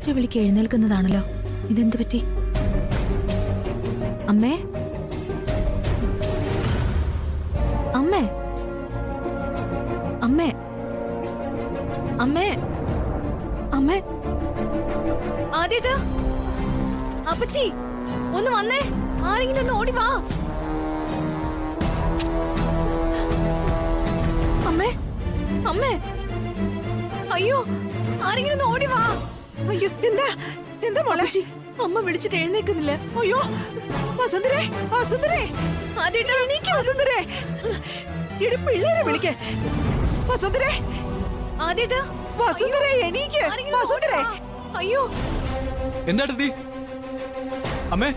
ഒറ്റ വിളിക്ക് എഴുന്നേൽക്കുന്നതാണല്ലോ. ഇതെന്ത് പറ്റി? അമ്മേ, അമ്മേ, അമ്മേ, അമ്മേ, അമ്മേ, ആദ്യേട്ടാ, അപ്പച്ചി ഒന്ന് വന്നേ. ആരെങ്കിലും ഒന്ന് ഓടി വാ. അമ്മേ, അമ്മേ, അയ്യോ, ആരെങ്കിലും ഒന്ന് ഓടി വാ. അയ്യോ, എന്താ എന്താ മോളെ? അമ്മ വിളിച്ചിട്ട് എഴുന്നേക്കുന്നില്ല. അയ്യോ, വസുന്ധരേ, വസുന്ധരേ, ആദ്യേട്ടാ, എണീക്ക് വസുന്ധരേ. ഇടി പിള്ളേരെ വിളിക്കേ. വസുന്ധരേ, ആദ്യേട്ടാ, വസുന്ധരേ, എണീക്ക് വസുന്ധരേ. അയ്യോ, എന്താ അമ്മേ? അമ്മേ,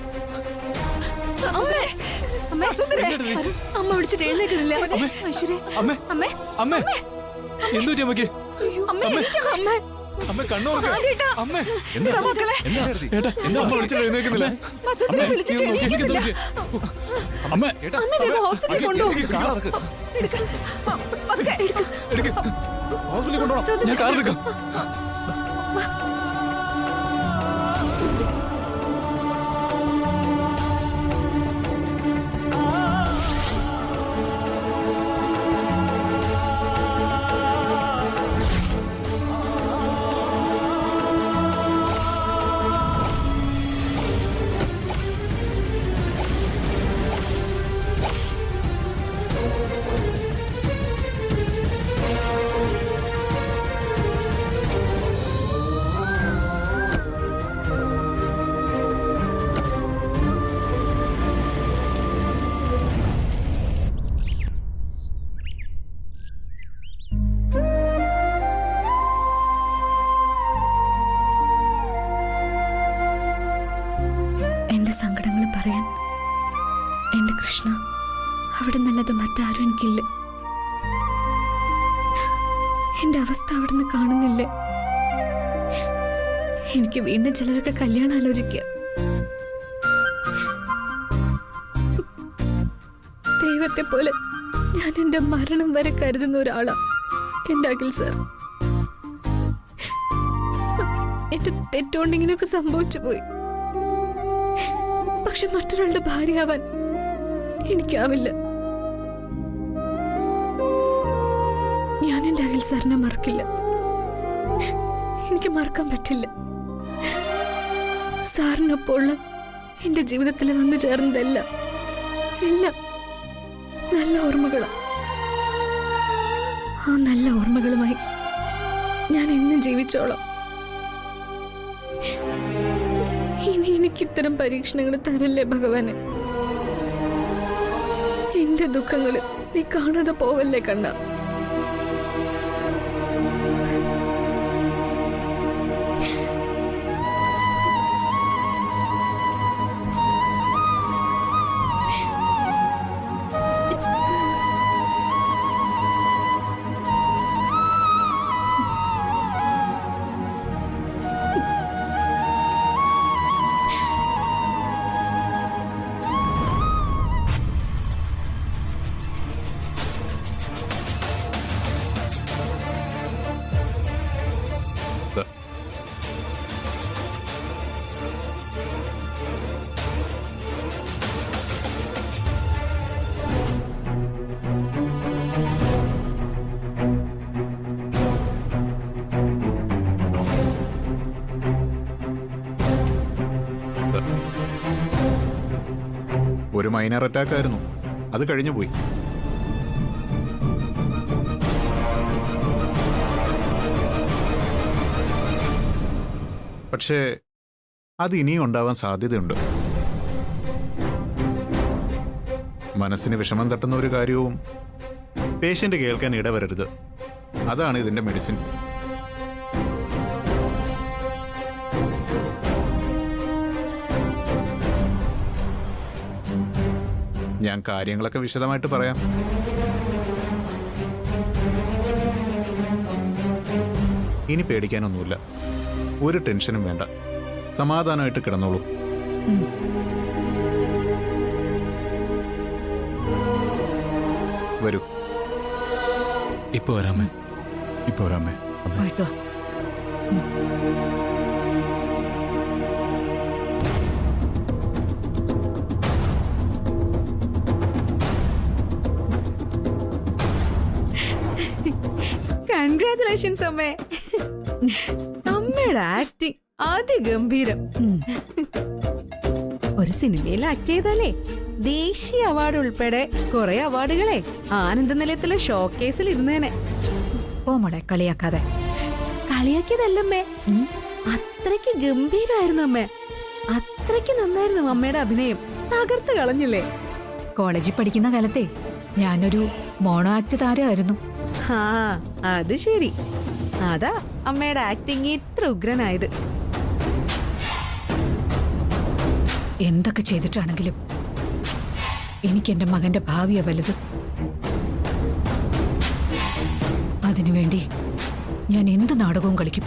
അമ്മേ, വസുന്ധരേ, അമ്മ വിളിച്ചിട്ട് എഴുന്നേക്കുന്നില്ല. ഐശ്വര്യ, അമ്മേ, അമ്മേ, അമ്മേ, എന്തു പറ്റി അമ്മയ്ക്ക്? അമ്മേ, അമ്മേ, അമ്മ കണ്ണോർക്ക. ആദ്യേട്ടാ. അമ്മേ, എന്താ മക്കളെ? ഏട്ടാ, എന്താ അമ്മ വിളിച്ചിട്ട് എഴുന്നേക്കുന്നില്ല? വസുന്ധരേ വിളിച്ചിട്ട് എണീക്കുന്നില്ല. അമ്മ, അമ്മേ, വേഗം ഹോസ്പിറ്റലിൽ കൊണ്ടുപോ. പതുക്കെ. ഹോസ്പിറ്റലിൽ കൊണ്ടുപോകണം. ഞാൻ കാർ എടുക്കാം. എന്റെ സങ്കടങ്ങൾ പറയാൻ എന്റെ കൃഷ്ണ അവിടെ നല്ലത് മറ്റാരും എനിക്കില്ല. എന്റെ അവസ്ഥ അവിടുന്ന് കാണുന്നില്ലേ? എനിക്ക് വീണ്ടും ചിലരൊക്കെ കല്യാണം ആലോചിക്കുക. ദൈവത്തെ പോലെ ഞാൻ എന്റെ മരണം വരെ കരുതുന്ന ഒരാളാ എന്റെ അഖിൽ സാർ. എന്റെ തെറ്റുകൊണ്ട് ഇങ്ങനെയൊക്കെ സംഭവിച്ചു പോയി. പക്ഷെ മറ്റൊരാളുടെ ഭാര്യയാവാൻ എനിക്കാവില്ല. ഞാൻ എന്റെ അഖിൽ സാറിനെ മറക്കില്ല. എനിക്ക് മറക്കാൻ പറ്റില്ല. സാറിനൊപ്പമുള്ള എന്റെ ജീവിതത്തിൽ വന്നു ചേർന്നതെല്ലാം എല്ലാം നല്ല ഓർമ്മകളാണ്. ആ നല്ല ഓർമ്മകളുമായി ഞാൻ എന്നും ജീവിച്ചോളാം. ഇനി എനിക്ക് ഇത്തരം പരീക്ഷണങ്ങൾ തരല്ലേ ഭഗവാനെ. എന്റെ ദുഃഖങ്ങള് നീ കാണാതെ പോവല്ലേ കണ്ണ. ഒരു മൈനർ അറ്റാക്ക് ആയിരുന്നു, അത് കഴിഞ്ഞു പോയി. പക്ഷേ അത് ഇനിയും ഉണ്ടാവാൻ സാധ്യതയുണ്ട്. മനസ്സിന് വിഷമം തട്ടുന്ന ഒരു കാര്യവും പേഷ്യന്റ് കേൾക്കാൻ ഇടവരരുത്. അതാണ് ഇതിന്റെ മെഡിസിൻ. ഞാൻ കാര്യങ്ങളൊക്കെ വിശദമായിട്ട് പറയാം. ഇനി പേടിക്കാനൊന്നുമില്ല, ഒരു ടെൻഷനും വേണ്ട, സമാധാനമായിട്ട് കിടന്നോളൂ. വരൂ. ഇപ്പൊ വരാമേ. ഇപ്പൊ വരാമേ. പോയിട്ട് വാ. കൺഗ്രാറ്റുലേഷൻസ് അമ്മേ. അമ്മയുടെ ആക്ടിങ് അതിഗംഭീരം. ഒരു സിനിമയിൽ ആക്ട് ചെയ്താലേ ദേശീയ അവാർഡ് ഉൾപ്പെടെ കുറെ അവാർഡുകളെ ആനന്ദ നിലയത്തിലെ ഷോക്കേസിൽ ഇരുന്നേനെ. ഓ മോളെ കളിയാക്കാതെ. കളിയാക്കിയതല്ലമ്മേ, അത്രയ്ക്ക് ഗംഭീരമായിരുന്നു അമ്മേ. അത്രയ്ക്ക് നന്നായിരുന്നു അമ്മയുടെ അഭിനയം. തകർത്ത് കളഞ്ഞില്ലേ? കോളേജിൽ പഠിക്കുന്ന കാലത്തെ ഞാനൊരു മോണോ ആക്ട് താരമായിരുന്നു. ആ അത് ശരി. അതാ അമ്മയുടെ ആക്ടിങ് ഇത്ര ഉഗ്രനായത്. എന്തൊക്കെ ചെയ്തിട്ടാണെങ്കിലും എനിക്ക് എന്റെ മകന്റെ ഭാവിയാ വലുത്. അതിനുവേണ്ടി ഞാൻ എന്ത് നാടകവും കളിക്കും.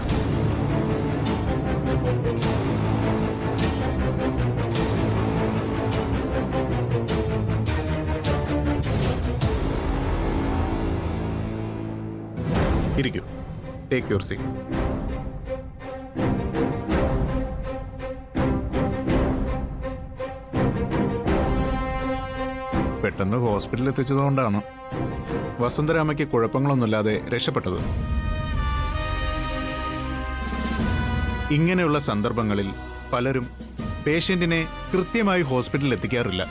ഇരിക്കൂ, ടേക്ക് യുവർ സീറ്റ്. പെട്ടെന്ന് ഹോസ്പിറ്റലിൽ എത്തിച്ചതുകൊണ്ടാണ് വസുന്ധരാമയ്ക്ക് കുഴപ്പങ്ങളൊന്നുമില്ലാതെ രക്ഷപ്പെട്ടത്. ഇങ്ങനെയുള്ള സന്ദർഭങ്ങളിൽ പലരും പേഷ്യന്റിനെ കൃത്യമായി ഹോസ്പിറ്റലിൽ എത്തിക്കാറില്ല.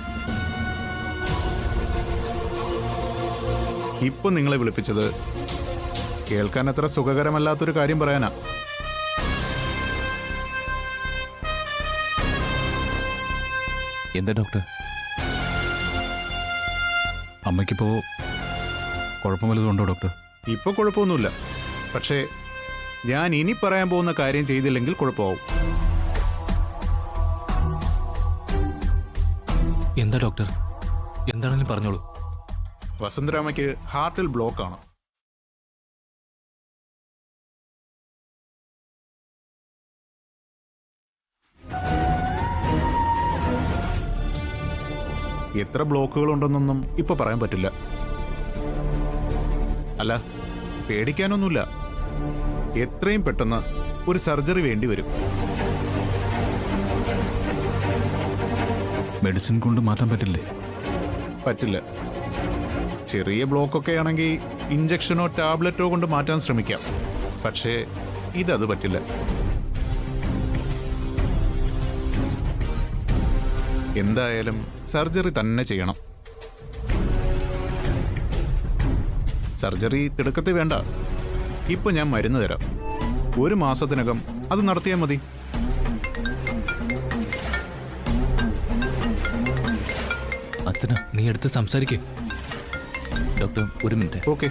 ഇപ്പൊ നിങ്ങളെ വിളിപ്പിച്ചത് കേൾക്കാൻ അത്ര സുഖകരമല്ലാത്തൊരു കാര്യം പറയാനാ. എന്താ ഡോക്ടർ? അമ്മയ്ക്കിപ്പോ കുഴപ്പം വല്ലതുണ്ടോ ഡോക്ടർ? ഇപ്പൊ കുഴപ്പമൊന്നുമില്ല. പക്ഷേ ഞാൻ ഇനി പറയാൻ പോകുന്ന കാര്യം ചെയ്തില്ലെങ്കിൽ കുഴപ്പമാവും. എന്താ ഡോക്ടർ? എന്താണെങ്കിലും പറഞ്ഞോളൂ. വസുന്ധരാമയ്ക്ക് ഹാർട്ടിൽ ബ്ലോക്ക് ആണ്. എത്ര ബ്ലോക്കുകൾ ഉണ്ടെന്നൊന്നും ഇപ്പൊ പറയാൻ പറ്റില്ല. അല്ല, പേടിക്കാനൊന്നുമില്ല. എത്രയും പെട്ടെന്ന് ഒരു സർജറി വേണ്ടി വരും. മെഡിസിൻ കൊണ്ട് മാറ്റാൻ പറ്റില്ലേ? പറ്റില്ല. ചെറിയ ബ്ലോക്കൊക്കെ ആണെങ്കിൽ ഇഞ്ചക്ഷനോ ടാബ്ലറ്റോ കൊണ്ട് മാറ്റാൻ ശ്രമിക്കാം. പക്ഷേ ഇതത് പറ്റില്ല. എന്തായാലും സർജറി തന്നെ ചെയ്യണം. സർജറി തിടുക്കത്തിൽ വേണ്ട. ഇപ്പൊ ഞാൻ മരുന്ന് തരാം. 1 മാസത്തിനകം അത് നടത്തിയാൽ മതി. അച്ഛനാ, നീ എടുത്ത് സംസാരിക്കേ. ഡോക്ടർ, ഒരു മിനിറ്റ്. ഓക്കെ.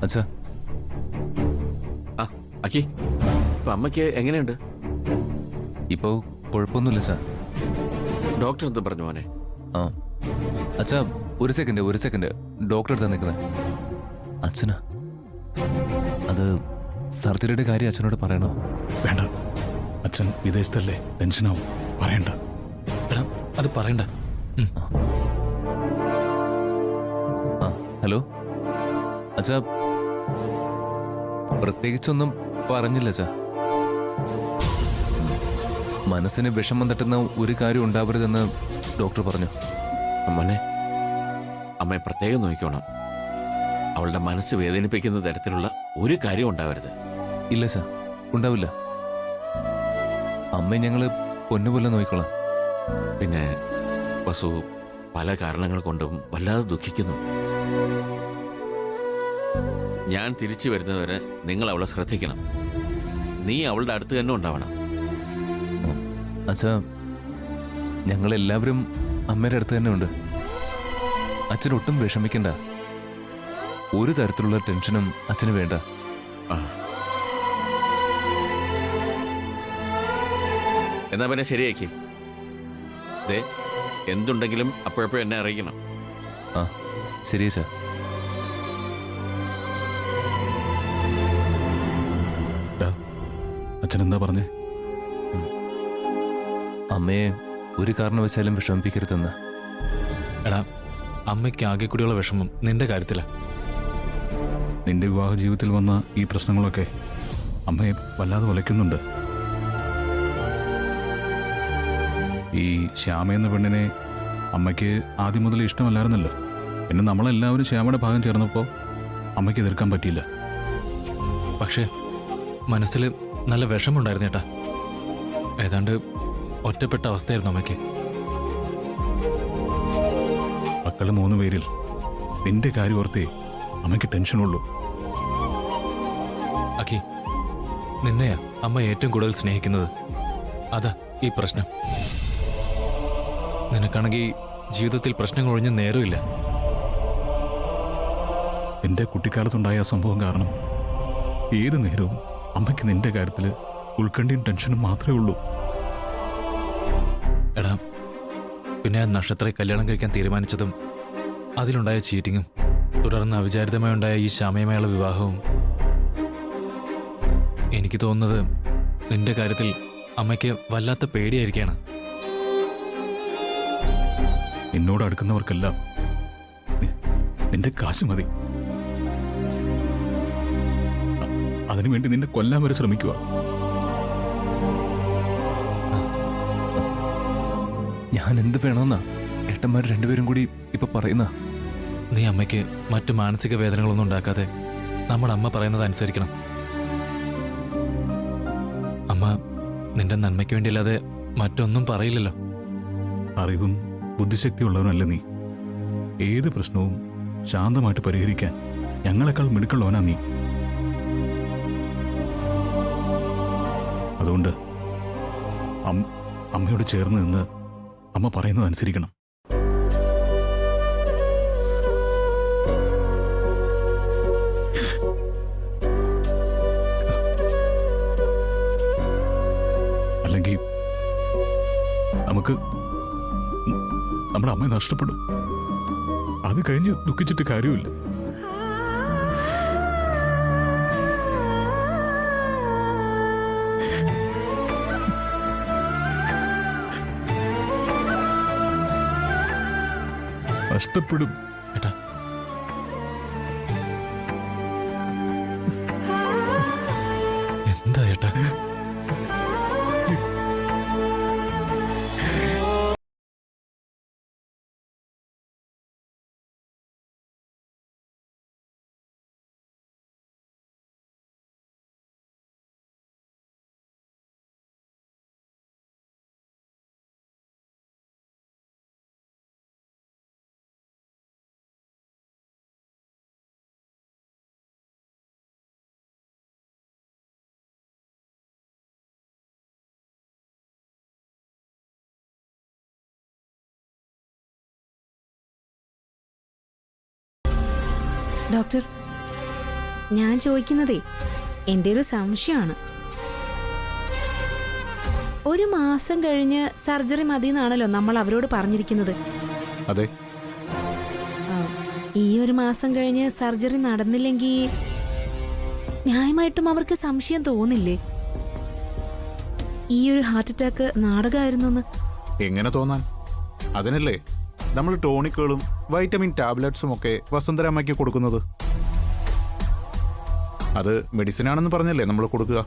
അച്ഛാ. അക്കി, ഇപ്പൊ അമ്മയ്ക്ക് എങ്ങനെയുണ്ട്? ഇപ്പോ കുഴപ്പമൊന്നുമില്ല സാർ. ഡോക്ടർ എന്താ പറഞ്ഞു മോനെ? ആ അച്ഛാ, ഒരു സെക്കൻഡ്. ഡോക്ടർ എടുത്താ നിൽക്കുന്നത്. അച്ഛനാ, അത് സർജറിയുടെ കാര്യം അച്ഛനോട് പറയണോ? വേണ്ട, അച്ഛൻ വിദേശത്തല്ലേ, ടെൻഷനാവും. പറയണ്ട. എടാ, അത് പറയണ്ട. ആ ഹലോ അച്ഛാ, പ്രത്യേകിച്ചൊന്നും പറഞ്ഞില്ല അച്ഛാ. മനസ്സിന് വിഷമം തട്ടുന്ന ഒരു കാര്യം ഉണ്ടാവരുതെന്ന് ഡോക്ടർ പറഞ്ഞു. മോനെ, അമ്മയെ പ്രത്യേകം നോക്കിക്കോണം. അവളുടെ മനസ്സ് വേദനിപ്പിക്കുന്ന തരത്തിലുള്ള ഒരു കാര്യം ഉണ്ടാവരുത്. ഇല്ല സാർ, ഉണ്ടാവില്ല. അമ്മയെ ഞങ്ങള് പൊന്നുപോലെ നോക്കിക്കോളാം. പിന്നെ വസു പല കാരണങ്ങൾ കൊണ്ടും വല്ലാതെ ദുഃഖിക്കുന്നു. ഞാൻ തിരിച്ചു വരുന്നതുവരെ നിങ്ങൾ അവളെ ശ്രദ്ധിക്കണം. നീ അവളുടെ അടുത്ത് തന്നെ ഉണ്ടാവണം. അച്ഛാ, ഞങ്ങളെല്ലാവരും അമ്മയുടെ അടുത്ത് തന്നെ ഉണ്ട്. അച്ഛനൊട്ടും വിഷമിക്കണ്ട. ഒരു തരത്തിലുള്ള ടെൻഷനും അച്ഛന് വേണ്ട. എന്നാ പിന്നെ ശരിയാക്കി. ദേ, എന്തുണ്ടെങ്കിലും അപ്പോഴപ്പോഴും എന്നെ അറിയിക്കണം. ആ ശരി അച്ഛാ. അച്ഛൻ എന്താ പറഞ്ഞേ? അമ്മയെ ഒരു കാരണവശാലും വിഷമിപ്പിക്കരുതെന്ന്. എടാ, അമ്മയ്ക്ക് ആകെ കൂടിയുള്ള വിഷമം നിന്റെ കാര്യത്തിലാ. നിന്റെ വിവാഹ ജീവിതത്തിൽ വന്ന ഈ പ്രശ്നങ്ങളൊക്കെ അമ്മയെ വല്ലാതെ വലയ്ക്കുന്നുണ്ട്. ഈ ശ്യാമ എന്ന പെണ്ണിനെ അമ്മയ്ക്ക് ആദ്യം മുതൽ ഇഷ്ടമല്ലായിരുന്നല്ലോ. പിന്നെ നമ്മളെല്ലാവരും ശ്യാമയുടെ ഭാഗം ചേർന്നപ്പോൾ അമ്മയ്ക്ക് എതിർക്കാൻ പറ്റിയില്ല. പക്ഷേ മനസ്സിൽ നല്ല വിഷമുണ്ടായിരുന്നു ഏട്ടാ. ഏതാണ്ട് ഒറ്റപ്പെട്ട അവസ്ഥയായിരുന്നു അമ്മയ്ക്ക്. മക്കള് 3 പേരിൽ നിന്റെ കാര്യം ഓർത്തേ അമ്മയ്ക്ക് ടെൻഷനുള്ളൂ. അഖി, നിന്നെയാ അമ്മ ഏറ്റവും കൂടുതൽ സ്നേഹിക്കുന്നത്. അതാ ഈ പ്രശ്നം. നിനക്കാണെങ്കിൽ ജീവിതത്തിൽ പ്രശ്നങ്ങൾ ഒഴിഞ്ഞ നേരമില്ല. എൻ്റെ കുട്ടിക്കാലത്തുണ്ടായ ആ സംഭവം കാരണം ഏത് നേരവും അമ്മയ്ക്ക് നിന്റെ കാര്യത്തിൽ ഉത്കണ്ഠയും ടെൻഷനും മാത്രമേ ഉള്ളൂ. എടാ, പിന്നെ ആ നക്ഷത്രെ കല്യാണം കഴിക്കാൻ തീരുമാനിച്ചതും അതിലുണ്ടായ ചീറ്റിങ്ങും തുടർന്ന് അവിചാരിതമായി ഉണ്ടായ ഈ ശ്യാമയുമായുള്ള വിവാഹവും, എനിക്ക് തോന്നുന്നത് നിന്റെ കാര്യത്തിൽ അമ്മയ്ക്ക് വല്ലാത്ത പേടിയായിരിക്കാണ്. നിന്നോട് അടുക്കുന്നവർക്കെല്ലാം നിന്റെ കാശ് മതി. അതിനുവേണ്ടി നിന്നെ കൊല്ലാൻ വരെ ശ്രമിക്കുക. ഞാൻ എന്ത് വേണമെന്നാ ഏട്ടന്മാർ രണ്ടുപേരും കൂടി ഇപ്പൊ പറയുന്ന? നീ അമ്മയ്ക്ക് മറ്റു മാനസിക വേദനകളൊന്നും ഉണ്ടാക്കാതെ നമ്മുടെ അമ്മ പറയുന്നത് അനുസരിക്കണം. അമ്മ നിന്റെ നന്മയ്ക്ക് വേണ്ടിയല്ലാതെ മറ്റൊന്നും പറയില്ലല്ലോ. അറിവും ബുദ്ധിശക്തിയുള്ളവനല്ല നീ. ഏത് പ്രശ്നവും ശാന്തമായിട്ട് പരിഹരിക്കാൻ ഞങ്ങളെക്കാൾ മിടുക്കുള്ളവനാ നീ. അതുകൊണ്ട് അമ്മയോട് ചേർന്ന് നിന്ന് അമ്മ പറയുന്നത് അനുസരിക്കണം. അല്ലെങ്കിൽ നമുക്ക് നമ്മുടെ അമ്മയെ നഷ്ടപ്പെടും. അത് കഴിഞ്ഞ് ദുഃഖിച്ചിട്ട് കാര്യമില്ല. നഷ്ടപ്പെടും. ഏട്ടാ, എന്താ ഏട്ടാ? ഡോക്ടർ, ഞാൻ ചോദിക്കുന്നതേ എൻ്റെ ഒരു സംശയമാണ്. 1 മാസം കഴിഞ്ഞ് സർജറി മതി എന്നാണല്ലോ നമ്മൾ അവരോട് പറഞ്ഞിരിക്കുന്നത്. അതെ. ഈ 1 മാസം കഴിഞ്ഞ് സർജറി നടന്നില്ലെങ്കിൽ ന്യായമായിട്ടും അവർക്ക് സംശയം തോന്നില്ലേ ഈ ഒരു ഹാർട്ട് അറ്റാക്ക് നാടകമായിരുന്നു എന്ന്? എങ്ങനെ തോന്നാൻ? അതിനല്ലേ നമ്മൾ ടോണിക്കുകളും വൈറ്റമിൻ ടാബ്ലറ്റ്സും ഒക്കെ വസുന്ധരാമ്മയ്ക്ക് കൊടുക്കുന്നത്. അത് മെഡിസിൻ ആണെന്ന് പറഞ്ഞല്ലേ നമ്മൾ കൊടുക്കുക.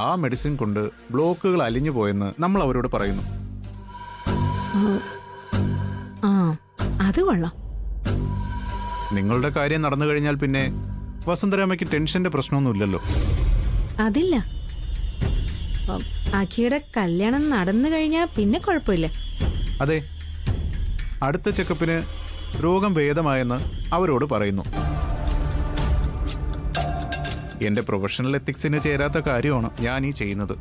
ആ മെഡിസിൻ കൊണ്ട് ബ്ലോക്കുകൾ അലിഞ്ഞു പോയെന്ന് നമ്മൾ അവരോട് പറയുന്നു. ആ, അത് കൊള്ളാം. നിങ്ങളുടെ കാര്യം നടന്നു കഴിഞ്ഞാൽ പിന്നെ വസുന്ധരാമ്മയ്ക്ക് ടെൻഷന്റെ പ്രശ്നമൊന്നുമില്ലല്ലോ. അതില്ല. അഖിയുടെ കല്യാണം നടന്നു കഴിഞ്ഞാൽ പിന്നെ കുഴപ്പമില്ല. അതെ, അടുത്ത ചെക്കപ്പിന് രോഗം ഭേദമായെന്ന് അവരോട് പറയുന്നു. എന്റെ പ്രൊഫഷണൽ എത്തിക്സിന് ചേരാത്ത കാര്യമാണ് ഞാൻ ഈ ചെയ്യുന്നത്.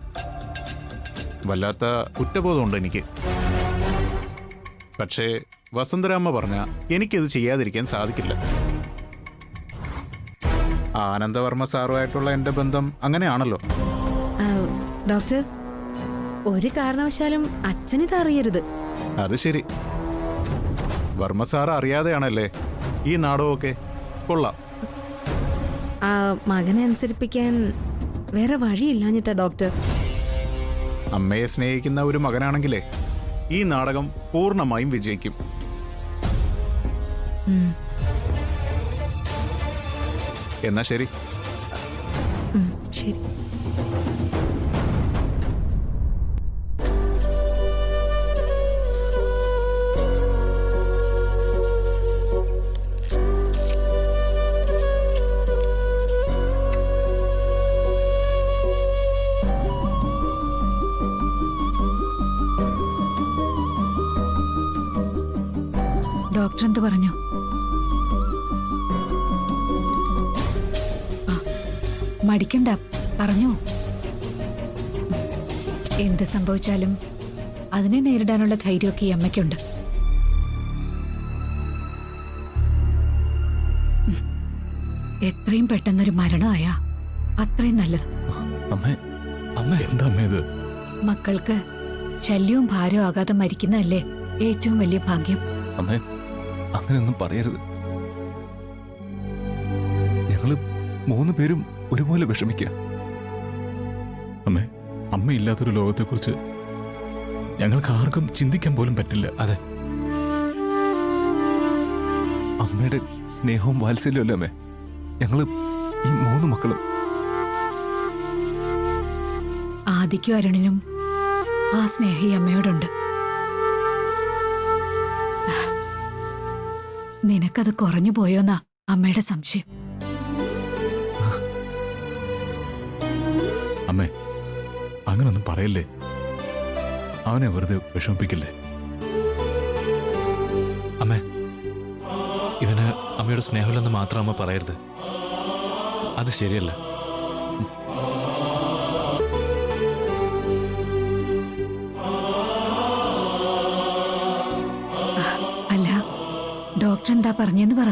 വല്ലാത്ത കുറ്റബോധമുണ്ട് എനിക്ക്. പക്ഷേ വസുന്ധരാമ്മ പറഞ്ഞ എനിക്കിത് ചെയ്യാതിരിക്കാൻ സാധിക്കില്ല. ആനന്ദവർമ്മ സാറുമായിട്ടുള്ള എന്റെ ബന്ധം അങ്ങനെയാണല്ലോ. ഡോക്ടർ, ഒരു കാരണവശാലും അച്ഛനിത് അറിയരുത്. അത് ശരി. വർമ്മ സാർ അറിയാതെയാണല്ലേ ഈ നാടകമൊക്കെ? കൊള്ളാം. ആ മകനെ അനുസരിപ്പിക്കാൻ വേറെ വഴിയില്ലാഞ്ഞിട്ടാ ഡോക്ടർ. അമ്മയെ സ്നേഹിക്കുന്ന ഒരു മകനാണെങ്കിലേ ഈ നാടകം പൂർണ്ണമായും വിജയിക്കും. എന്നാ ശരി. ശരി. ഡോക്ടർ എന്ത് പറഞ്ഞു? ആ, മടിക്കണ്ട, പറഞ്ഞു. എന്ത് സംഭവിച്ചാലും അതിനെ നേരിടാനുള്ള ധൈര്യമൊക്കെ ഈ അമ്മയ്ക്കുണ്ട്. എത്രയും പെട്ടെന്നൊരു മരണമായ അത്രയും നല്ലത്. അമ്മേ അമ്മ എന്താ അമ്മ ഇത്? മക്കൾക്ക് ശല്യവും ഭാരവും ആകാതെ മരിക്കുന്നതല്ലേ ഏറ്റവും വലിയ ഭാഗ്യം. അമ്മേ അങ്ങനെയൊന്നും പറയരുത്. ഞങ്ങള് 3 പേരും ഒരുപോലെ വിഷമിക്കുക. അമ്മേ, അമ്മയില്ലാത്തൊരു ലോകത്തെക്കുറിച്ച് ഞങ്ങൾക്ക് ആർക്കും ചിന്തിക്കാൻ പോലും പറ്റില്ല. അതെ, അമ്മയുടെ സ്നേഹവും വാത്സല്യമല്ലേ അമ്മേ ഞങ്ങള് ഈ 3 മക്കളും. ആദിക്കും അരുണിനും ആ സ്നേഹം ഈ അമ്മയോടുണ്ട്. നിനക്കത് കുറഞ്ഞു പോയോന്നാ അമ്മയുടെ സംശയം. അമ്മേ, അങ്ങനൊന്നും പറയല്ലേ. അവനെ വെറുതെ വിഷമിപ്പിക്കില്ലേ. അമ്മേ, ഇവന് അമ്മയുടെ സ്നേഹമില്ലെന്ന് മാത്രം അമ്മ പറയരുത്. അത് ശരിയല്ല. അല്ല, ഡോക്ടർ എന്താ പറഞ്ഞെന്ന് പറ.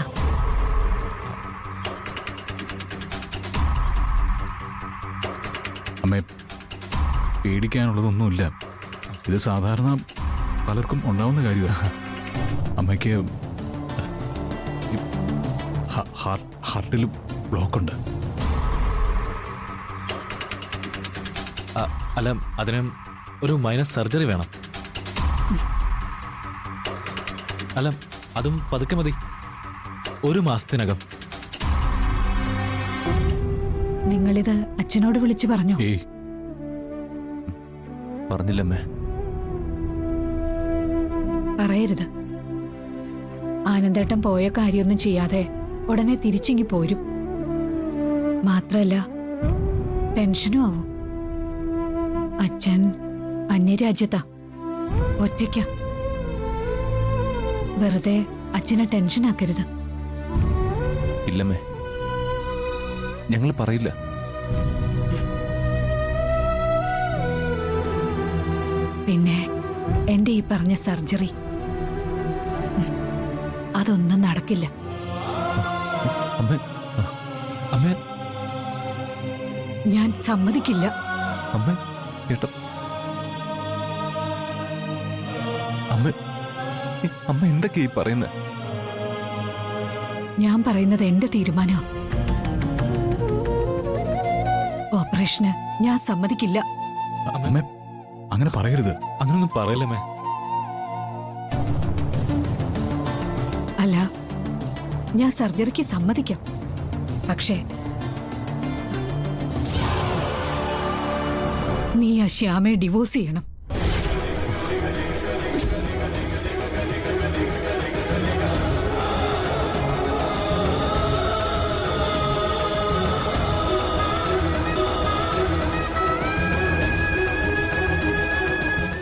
അമ്മേ, പേടിക്കാനുള്ളതൊന്നുമില്ല. ഇത് സാധാരണ പലർക്കും ഉണ്ടാവുന്ന കാര്യമാണ്. അമ്മയ്ക്ക് ഹാർട്ടിൽ ബ്ലോക്കുണ്ട്. അല്ല, അതിന് ഒരു മൈനസ് സർജറി വേണം. അല്ല, അതും പതുക്കെ മതി, 1 മാസത്തിനകം. നിങ്ങളിത് അച്ഛനോട് വിളിച്ചു പറഞ്ഞോ? ഏയ്, പറഞ്ഞില്ലമ്മേ. പറയരുത്. ആനന്ദേട്ടൻ പോയ കാര്യമൊന്നും ചെയ്യാതെ ഉടനെ തിരിച്ചിങ്ങി പോരും. മാത്രല്ല ടെൻഷനും ആവും. അച്ഛൻ അന്യരാജ്യത്താ, ഒറ്റയ്ക്ക. വെറുതെ അച്ഛനെ ടെൻഷനാക്കരുത്. ഇല്ലമ്മേ, ഞങ്ങൾ പറയില്ല. പിന്നെ എന്റെ ഈ പറഞ്ഞ സർജറി അതൊന്നും നടക്കില്ല. അമ്മേ, അമ്മേ, ഞാൻ സമ്മതിക്കില്ല. അമ്മേ, ഏട്ടാ, അമ്മ അമ്മ എന്തൊക്കെയാ ഈ പറയുന്നത്? ഞാൻ പറയുന്നത് എന്റെ തീരുമാനമാണ്. ഓപ്പറേഷന് ഞാൻ സമ്മതിക്കില്ല. അമ്മേ, അങ്ങനെ പറയരുത്. അങ്ങനൊന്നും പറയല്ലമ്മേ. അല്ല, ഞാൻ സർജറിക്ക് സമ്മതിക്കാം. പക്ഷേ നീ ആ ശ്യാമയെ ഡിവോഴ്സ് ചെയ്യണം.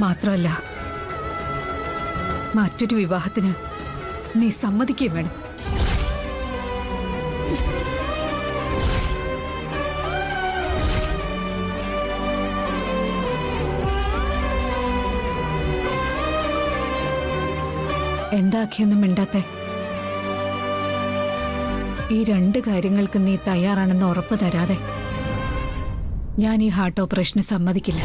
മാത്രമല്ല, മറ്റൊരു വിവാഹത്തിന് നീ സമ്മതിക്കുകയും വേണം. എന്താക്കിയൊന്നും മിണ്ടാത്തെ? ഈ 2 കാര്യങ്ങൾക്ക് നീ തയ്യാറാണെന്ന് ഉറപ്പ് തരാതെ ഞാൻ ഈ ഹാർട്ട് ഓപ്പറേഷന് സമ്മതിക്കില്ല.